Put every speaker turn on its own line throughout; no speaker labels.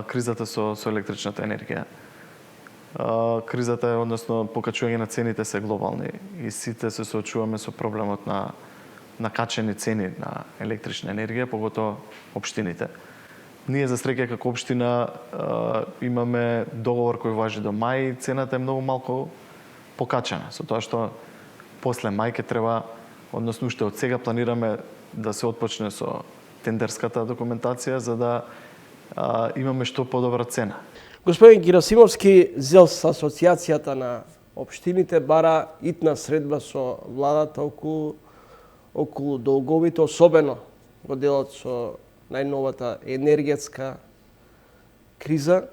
кризата со електричната енергија. Кризата е, односно покачување на цените се глобални и сите се соочуваме со проблемот на качени цени на електрична енергија, поготоа општините. Ние за среќа како општина имаме договор кој важи до мај, цената е многу малку покачена, со тоа што после мај ќе треба, односно уште од сега планираме да се отпочне со тендерската документација за да имаме што подобра цена.
Господин Герасимовски, ЗЕЛС, Асоциацијата на општините, бара итна средба со владата околу долговите, особено во делот со најновата енергетска криза.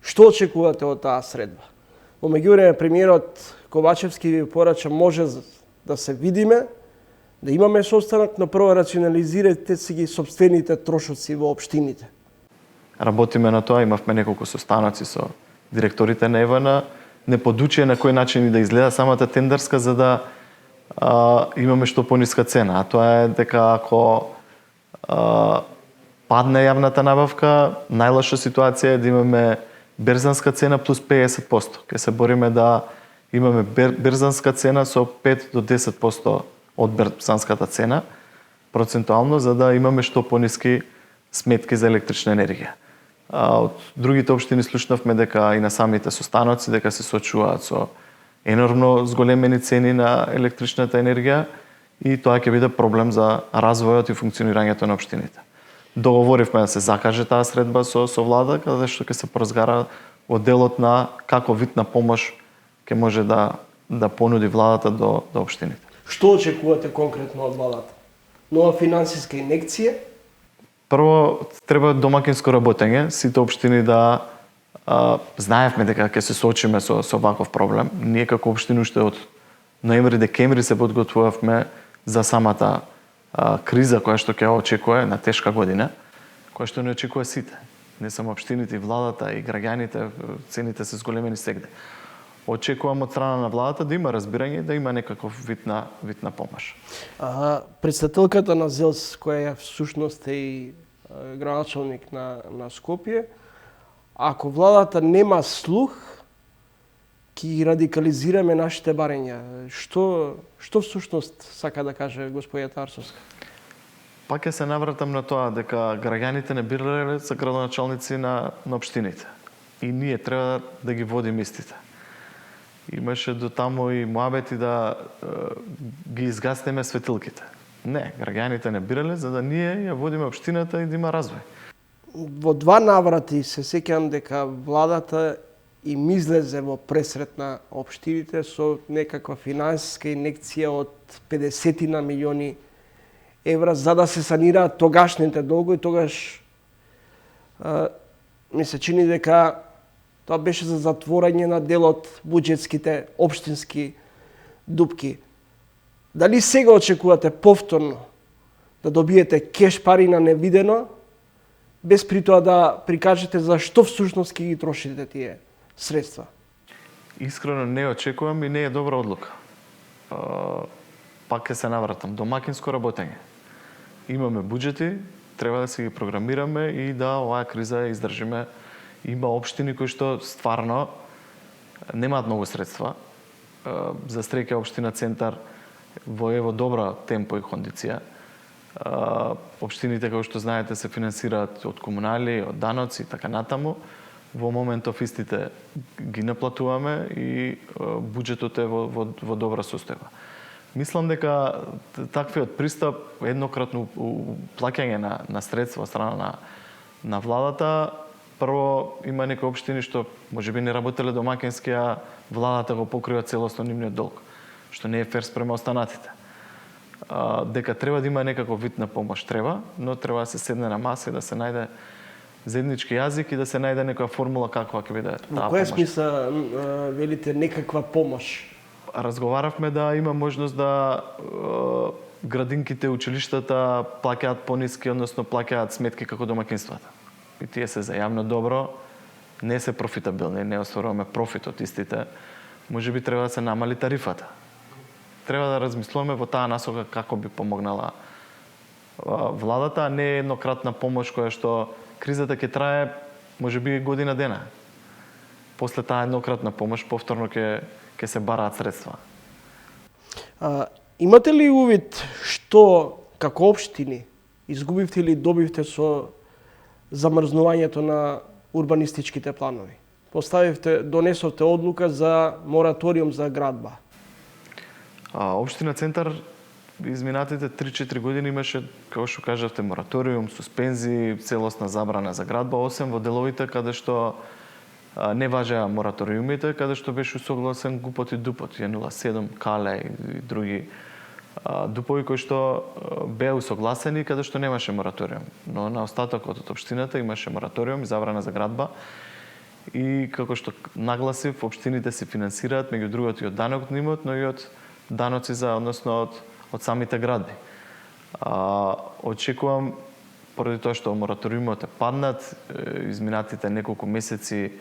Што очекувате од таа средба? Во меѓувреме премиерот Ковачевски ви порача може да се видиме, да имаме состанок, но прво рационализирате си ги сопствените трошоци во општините.
Работиме на тоа, имавме неколку состаноци со директорите на ЕВН, не подучија на кој начин да изгледа самата тендерска за да имаме што пониска цена. А тоа е дека ако падне јавната набавка, најлоша ситуација е да имаме берзанска цена плюс 50%. Ке се бориме да имаме берзанска цена со 5 до 10% од берзанската цена процентуално за да имаме што пониски сметки за електрична енергија. Од другите општини слушнавме дека и на самите состаноци дека се соочуваат со енормно зголемени цени на електричната енергија и тоа ќе биде проблем за развојот и функционирањето на општините. Договоривме да се закаже таа средба со влада, каде што ќе се поразгара од делот на како вид на помош ќе може да понуди владата до општините.
Што очекувате конкретно од владата? Нова финансиска инекција?
Прво, треба домакинско работење. Сите општини да знаевме дека ќе се соочиме со ваков проблем. Ние како општини уште од ноември-декември се подготвувавме за самата криза која што ќе очекува на тешка година, која што не очекува сите. Не само општините, и владата, и граѓаните, цените се зголемени сегде. Очекувам од страна на владата да има разбирање, да има некаков вид на помош.
Председателката на ЗЕЛС, која всушност е и градоначалник на Скопје, ако владата нема слух, ќе ги радикализираме нашите барања. Што всушност сака да каже господјата Арсовска?
Пак ќе се навратам на тоа дека граѓаните не бирале за градоначалници на општините. И ние треба да ги водим истите. Имаше до таму и муабети да ги изгаснеме светилките. Не, граѓаните не бирале за да ние ја водиме општината и да има развој.
Во два наврати се сеќавам дека владата им излезе во пресрет на општините со некаква финансиска инекција од 50 на милиони евра за да се санираат тогашните долгови. Тогаш ми се чини дека тоа беше за затворање на дел од буџетските општински дупки. Дали сега очекувате повторно да добиете кеш пари на невидено, без при тоа да прикажете за што всушност ќе ги трошите тие средства?
Искрено не очекувам и не е добра одлука. Пак ќе се навратам. Домакинско работење. Имаме буџети, треба да се ги програмираме и да оваа криза ја издржиме. Има општини кои што стварно немаат многу средства. За среќа општина Центар во добра темпо и кондиција. Општините, како што знаете, се финансираат од комунали, од даноци и така натаму. Во моментов истите ги наплатуваме и буџетот е во добра состојба. Мислам дека таквиот пристап, еднократно плаќање на средства од страна на владата, прво има некои општини што можеби не работеле домакински, а владата го покрива целосно нивниот долг, што не е фер спрема останатите. Дека треба да има некаков вид на помош, но треба да се седне на маса и да се најде заеднички јазик и да се најде некоја формула каква ќе биде таа помош.
Во која смисла велите некаква помош?
Разговаравме да има можност да градинките, училиштата плаќаат пониски, односно плаќаат сметки како домакинствата. И тие се за јавно добро, не се профитабилни, не остваруваме профит од истите. Можеби треба да се намали тарифата. Треба да размислуваме во таа насока како би помогнала владата, а не еднократна помош која што кризата ќе трае можеби година дена. После таа еднократна помош повторно ќе се бараат средства.
Имате ли увид што како општини изгубивте или добивте со замрзнувањето на урбанистичките планови? Донесовте одлука за мораториум за градба.
Општина Центар изминатите 3-4 години имаше, како што кажавте, мораториум, суспензии, целосна забрана за градба, освен во деловите каде што не важеа мораториумите, каде што беше согласен ГУПОТ и ДУПОТ, 107, Кале и други дупови кои што беа усогласени каде што немаше мораториум. Но на остатокот од општината имаше мораториум и забрана за градба. И како што нагласив, општините се финансираат меѓу другото и од данок на имот, но и од даноци односно од самите градби. Очекувам, поради тоа што мораториумот е паднат, изминатите неколку месеци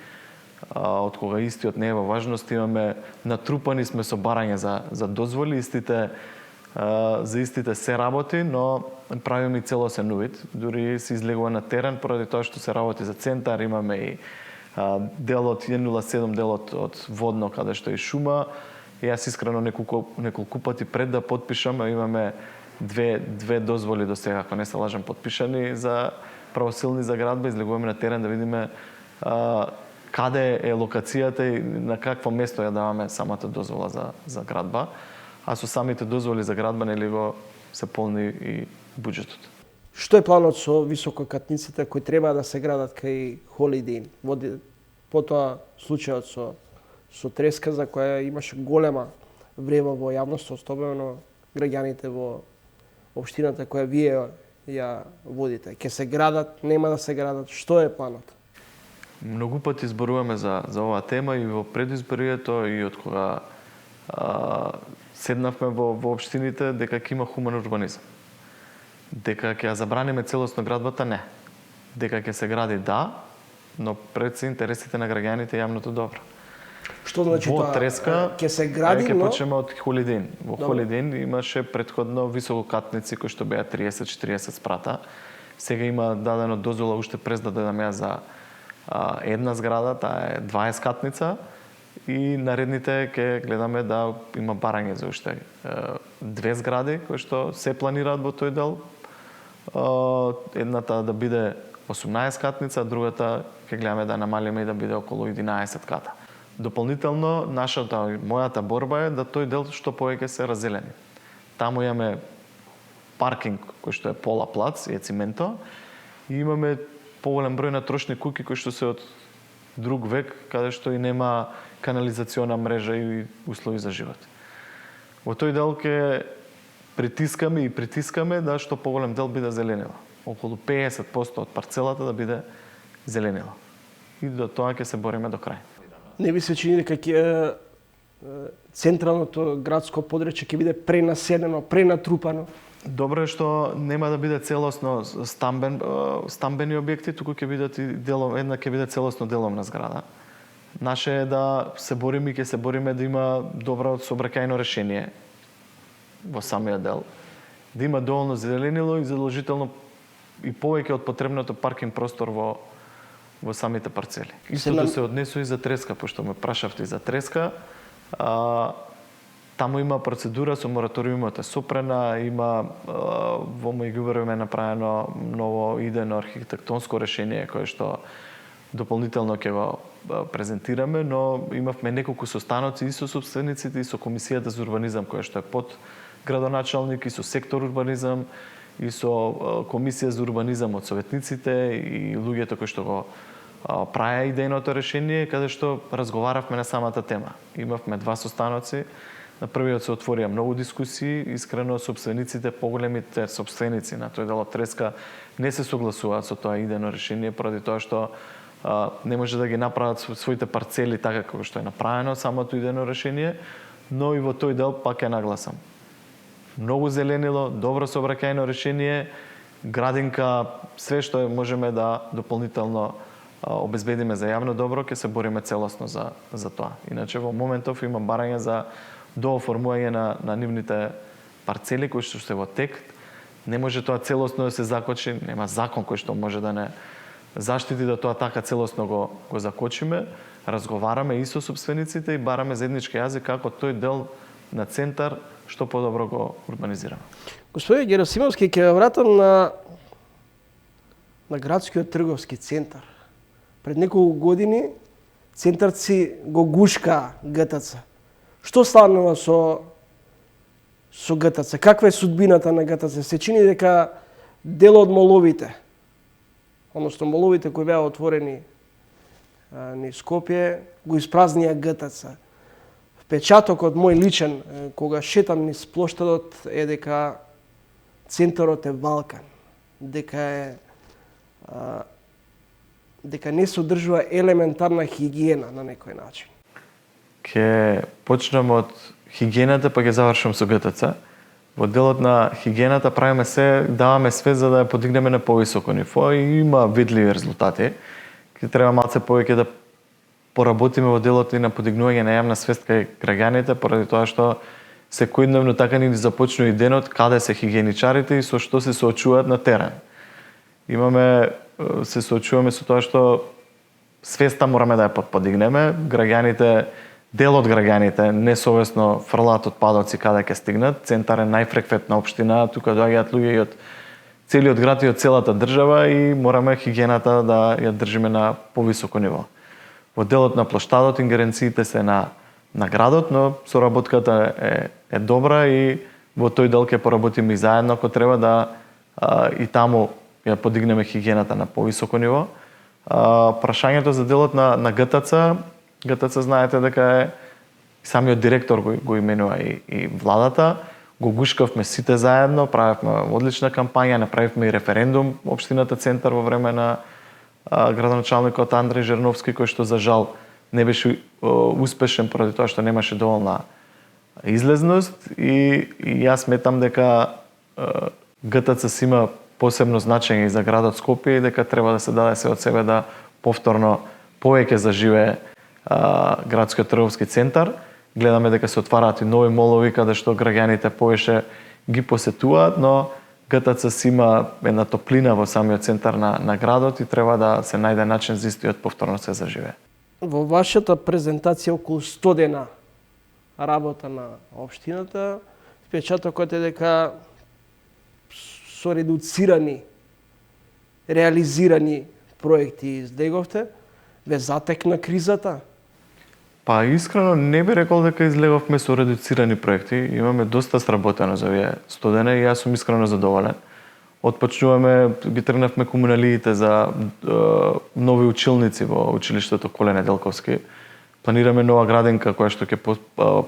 од кога истиот не е во важност, имаме натрупани сме со барање за дозволи, за истите се работи, но правиме и целосен увид. Дури се излегува на терен поради тоа што се работи за Центар, имаме и делот 107, делот од водно каде што е шума. И јас искрено неколку пати пред да потпишам, имаме две дозволи до сега, ако не се лажам, подпишани за правосилни за градба, излегуваме на терен да видиме каде е локацијата и на какво место ја даваме самата дозвола за градба. А со самите дозволи за градба нели го се полни и буџетот.
Што е планот со висококатниците кои треба да се градат кај Холидей? Потоа случајот со треска за која имаше голема врева во јавноста, особено граѓаните во општината која вие ја водите. Ќе се градат, нема да се градат, што е планот?
Многу пати зборуваме за оваа тема и во предизборието и од кога седнавме во општините дека ќе има хуман урбанизам. Дека ќе ја забраниме целосно градбата, не. Дека ќе се гради, да, но пред се интересите на граѓаните и јавното добро.
Што значи
во
тоа?
Треска,
ќе се гради,
ќе
но
почнеме од Холидей. Во Холидей имаше претходно висококатници кои што беа 30-40 спрата. Сега има дадено дозвола уште през да дадам ја за една зграда, таа е 20 катница и наредните ќе гледаме да има барање за уште две згради кои што се планираат во тој дел. Едната да биде 18 катница, другата ќе гледаме да намалиме и да биде околу 11 ката. Дополнително, мојата борба е да тој дел што повеќе се разелени. Таму имаме паркинг кој што е пола плац и е цименто и имаме поголем број на трошни куќи кои што се од друг век, каде што и нема канализациона мрежа и услови за живот. Во тој дел ќе притискаме да што поголем дел биде зеленило. Околу 50% од парцелата да биде зеленило. И до тоа ќе се бориме до крај.
Не би се чини дека централното градско подречје ќе биде пренаселено, пренатрупано?
Добро е што нема да биде целосно стамбени објекти, туку ќе бидат и една ќе биде целосно деловна зграда. Наше е да се бориме и ќе се бориме да има добро сообраќајно решение во самиот дел. Да има доволно зеленило и задолжително и повеќе од потребното паркинг простор во самите парцели. Истото се однесува и за Треска, пошто ме прашавте за Треска. Таму има процедура со мораториумот е сопрена, има во меѓувреме време направено ново идејно архитектонско решение кое што дополнително ќе го презентираме, но имавме неколку состаноци и со собствениците и со комисијата за урбанизам која што е под градоначалник и со сектор урбанизам и со комисија за урбанизам од советниците и луѓето кои што го праја идејното решение, каде што разговаравме на самата тема. Имавме два состаноци. На првиот се отворија многу дискусии, искрено собствениците, поголемите собственици на тој дел од Треска не се согласуваат со тоа идејно решение поради тоа што не може да ги направат своите парцели така како што е направено самото идејно решение, но и во тој дел пак е нагласам. Многу зеленило, добро сообраќајно решение, градинка, све што можеме да дополнително обезбедиме за јавно добро, ќе се бориме целосно за тоа. Иначе во моментов има барање за дооформување на нивните парцели кои што се во тек. Не може тоа целосно да се закочи, нема закон кој што може да не заштити да тоа така целосно го закочиме, разговараме и со собствениците и бараме заеднички јазик како тој дел на центар што подобро го урбанизираме.
Господин Герасимовски, ќе ве вратам на градскиот трговски центар. Пред неколку години центарци го гушка ГТЦ. Што станува со ГТЦ? Каква е судбината на ГТЦ? Се чини дека дел од моловите, односно моловите кои беа отворени низ Скопје, го испразнија ГТЦ. Впечатокот мој личен, кога шетам низ плоштадот, е дека центарот е Балкан, дека не се одржува елементарна хигиена на некој начин.
Ќе почнем од хигиената, па ќе завршам со ГТЦ. Во делот на хигиената правиме се, даваме све за да ја подигнеме на повисоко ниво и има видливи резултати. Ќе треба малце повеќе да поработиме во делот и на подигнување на јавна свест кај граѓаните, поради тоа што секојдневно така ни започнува и денот каде се хигиеничарите и со што се соочуваат на терен. Се соочуваме со тоа што свеста мораме да ја подигнеме, дел од граѓаните несовесно фрлаат отпадоци каде ќе стигнат. Центар е најфреквентна општина, тука доаѓаат луѓе и од целиот град и од целата држава и мораме хигиената да ја држиме на повисоко ниво. Во делот на плоштадот ингеренциите се на градот, но соработката е добра и во тој дел ќе поработиме и заедно ако треба да и таму ја подигнеме хигиената на повисоко ниво. Прашањето за делот на ГТЦ знаете дека е самиот директор го именува и владата. Го гушкавме сите заедно, правевме одлична кампања, направивме и референдум општината Центар во време на градоначалникот Андреј Жерновски, кој што за жал не беше успешен поради тоа што немаше доволна излезност и јас сметам дека ГТЦ си има посебно значење и за градот Скопје и дека треба да се даде се од себе да повторно повеќе заживее градскиот трговски центар. Гледаме дека се отвараат и нови молови каде што граѓаните повеќе ги посетуваат, но ГТЦ си има една топлина во самиот центар на градот и треба да се најде начин за истиот повторно се заживее. Во
вашата презентација околу 100 дена работа на општината, впечатокот е дека со редуцирани, реализирани проекти излеговте, ве затекна кризата?
Па искрено не би рекол дека излеговме со редуцирани проекти. Имаме доста сработено за овие 100 дена и јас сум искрено задоволен. Отпочнуваме, ги тргнавме комуналиите за нови училници во училиштето Коле Неделковски. Планираме нова градинка која што ќе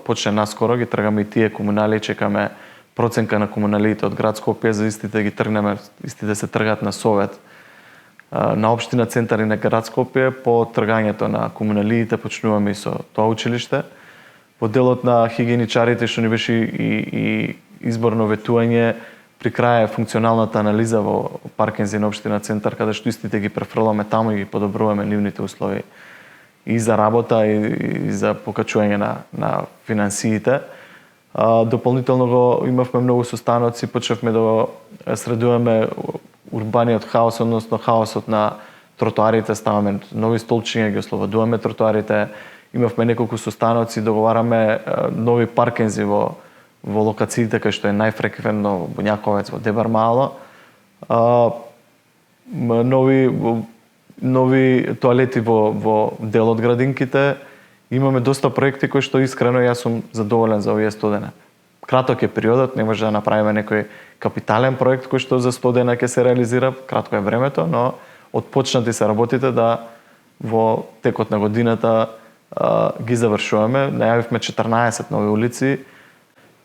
почне наскоро, ги тргаме и тие комунали, чекаме проценка на комуналиите од град Скопје, за истите ги тргнеме, истите се тргаат на совет на општина Центар и на град Скопје. По тргањето на комуналиите почнуваме и со тоа училиште. Во делот на хигиеничарите што ни беше и изборно ветување, при крај е функционалната анализа во паркинзи на општина Центар, каде што истите ги префрламе таму и ги подобруваме нивните услови и за работа и за покачување на финансиите. Дополнително имавме многу состаноци, почнавме да го средуваме урбаниот хаос, односно хаосот на тротоарите, ставаме нови столчиња, ги ослободуваме тротоарите, имавме неколку состаноци, договараме нови паркинзи во локациите кај што е најфреквентно во Бунјаковец, во Дебар Мало, нови тоалети во дел од градинките. Имаме доста проекти кои што искрено јас сум задоволен за овие 100 дена. Краток е периодот, не може да направиме некој капитален проект кој што за 100 дена ќе се реализира, кратко е времето, но отпочнати се работите да во текот на годината ги завршуваме. Најавивме 14 нови улици.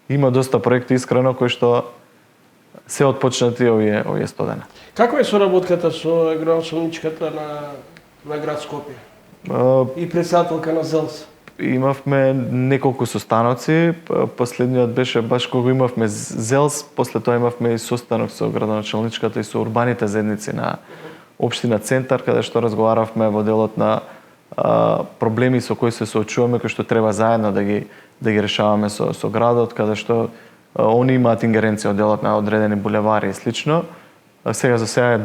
Има доста проекти искрено кои што се отпочнати овие 100 дена.
Каква е соработката со градоначалничката на град Скопје? И председателка на ЗЕЛС?
Имавме неколку состаноци. Последниот беше баш кога имавме ЗЕЛС, после тоа имавме и состанок со градоначалничката и со урбаните заедници на општина Центар, каде што разговаравме во делот на проблеми со кои се соочуваме, кои што треба заедно да ги решаваме со градот, каде што они имаат ингеренција од делот на одредени булевари и слично. Сега за сега е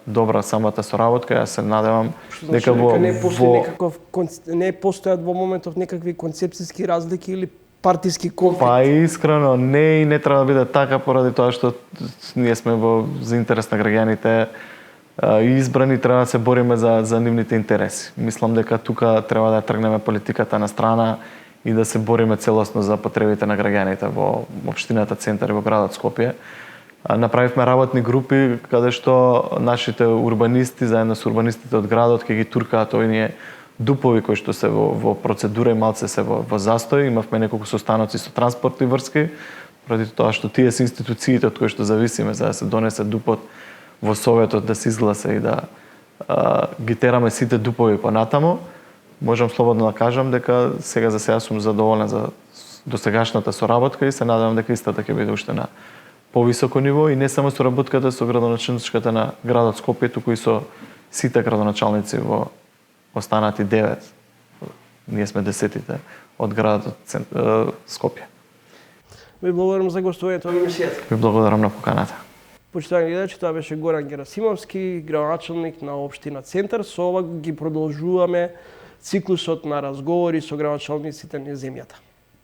добра самата соработка. Јас се надевам дека
не постојат во моментов некакви концепцијски разлики или партиски конфликт.
Па искрено не и не треба да биде така поради тоа што ние сме за интерес на граѓаните и избрани, треба да се бориме за нивните интереси. Мислам дека тука треба да тргнеме политиката на страна и да се бориме целосно за потребите на граѓаните во општината Центар и во градот Скопје. Направивме работни групи каде што нашите урбанисти заедно со урбанистите од градот ќе ги туркаат овие дупови кои што се во процедура и малце се во застој. Имавме неколку состаноци со транспортни врски, поради тоа што тие се институциите од кои што зависиме за да се донесе дупот во Советот, да се изгласа и да ги тераме сите дупови понатаму. Можам слободно да кажам дека сега за сега сум задоволен за досегашната соработка и се надевам дека истата ќе биде уште на повисоко ниво и не само соработката со градоначалничката на градот Скопје, туку и со сите градоначалници во останати 9. Ние сме 10-тите од градот Скопје.
Ви благодарам за гостувањето во емисијата.
Ви благодарам на поканата.
Почитувани гледачи, тоа беше Горан Герасимовски, градоначалник на општина Центар. Со ова ги продолжуваме циклусот на разговори со градоначалниците на земјата.